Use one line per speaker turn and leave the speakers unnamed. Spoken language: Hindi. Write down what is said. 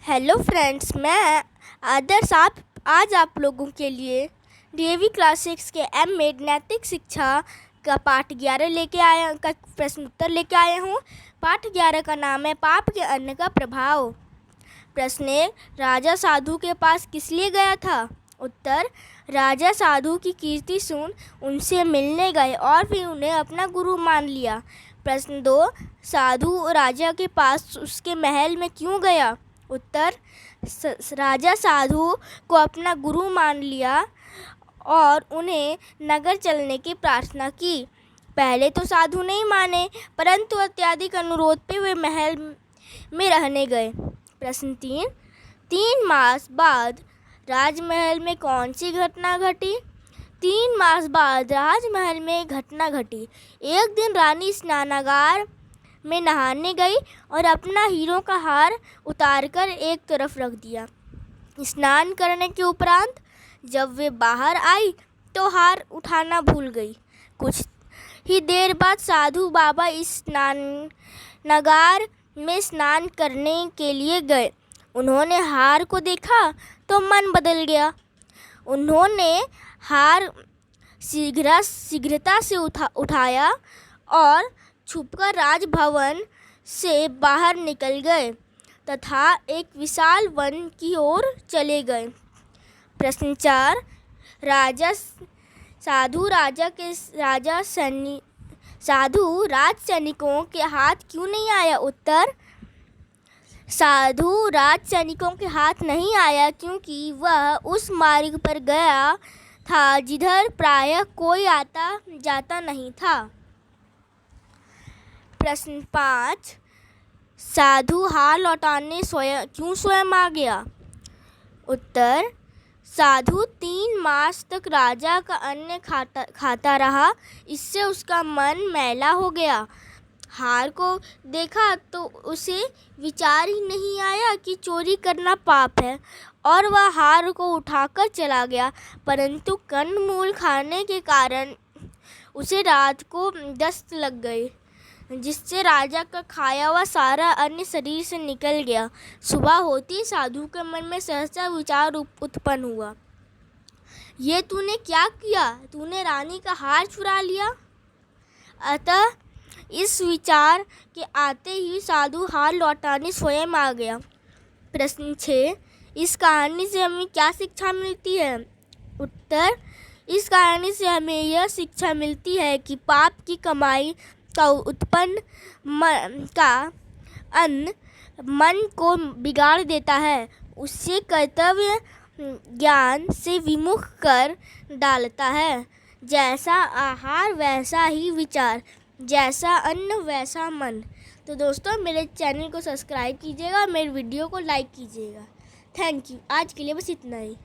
हेलो फ्रेंड्स, मैं आदर्श आज आप लोगों के लिए डीएवी क्लास 6 के एम.एड नैतिक शिक्षा का पाठ 11 लेके आया का प्रश्न उत्तर लेके आया हूँ। पाठ 11 का नाम है पाप के अन्न का प्रभाव। प्रश्न 1, राजा साधु के पास किस लिए गया था? उत्तर, राजा साधु की कीर्ति सुन उनसे मिलने गए और फिर उन्हें अपना गुरु मान लिया। प्रश्न 2, साधु राजा के पास उसके महल में क्यों गया? उत्तर, राजा साधु को अपना गुरु मान लिया और उन्हें नगर चलने की प्रार्थना की। पहले तो साधु नहीं माने, परंतु अत्यधिक अनुरोध पे वे महल में रहने गए। प्रश्न 3 मास बाद राजमहल में कौन सी घटना घटी? 3 मास बाद राजमहल में घटना घटी। एक दिन रानी स्नानागार में नहाने गई और अपना हीरों का हार उतारकर एक तरफ रख दिया। स्नान करने के उपरांत जब वे बाहर आई तो हार उठाना भूल गई। कुछ ही देर बाद साधु बाबा इस स्नानागार में स्नान करने के लिए गए। उन्होंने हार को देखा तो मन बदल गया। उन्होंने हार शीघ्रता से उठाया और छुपकर राजभवन से बाहर निकल गए तथा एक विशाल वन की ओर चले गए। प्रश्न 4, साधु राज सैनिकों के हाथ क्यों नहीं आया? उत्तर, साधु राज सैनिकों के हाथ नहीं आया क्योंकि वह उस मार्ग पर गया था जिधर प्रायः कोई आता जाता नहीं था। प्रश्न 5, साधु हार लौटाने क्यों स्वयं आ गया? उत्तर, साधु 3 मास तक राजा का अन्न खाता रहा, इससे उसका मन मैला हो गया। हार को देखा तो उसे विचार ही नहीं आया कि चोरी करना पाप है और वह हार को उठाकर चला गया, परंतु कंदमूल खाने के कारण उसे रात को दस्त लग गई, जिससे राजा का खाया हुआ सारा अन्न शरीर से निकल गया। सुबह होती साधु के मन में सहसा विचार उत्पन्न हुआ, ये तूने क्या किया? तूने रानी का हार चुरा लिया। अतः इस विचार के आते ही साधु हार लौटाने स्वयं आ गया। प्रश्न 6, इस कहानी से हमें क्या शिक्षा मिलती है? उत्तर, इस कहानी से हमें यह शिक्षा मिलती है कि पाप की कमाई का उत्पन्न अन्न मन को बिगाड़ देता है, उससे कर्तव्य ज्ञान से विमुख कर डालता है। जैसा आहार वैसा ही विचार, जैसा अन्न वैसा मन। तो दोस्तों, मेरे चैनल को सब्सक्राइब कीजिएगा, मेरे वीडियो को लाइक कीजिएगा। Thank you. आज के लिए बस इतना ही।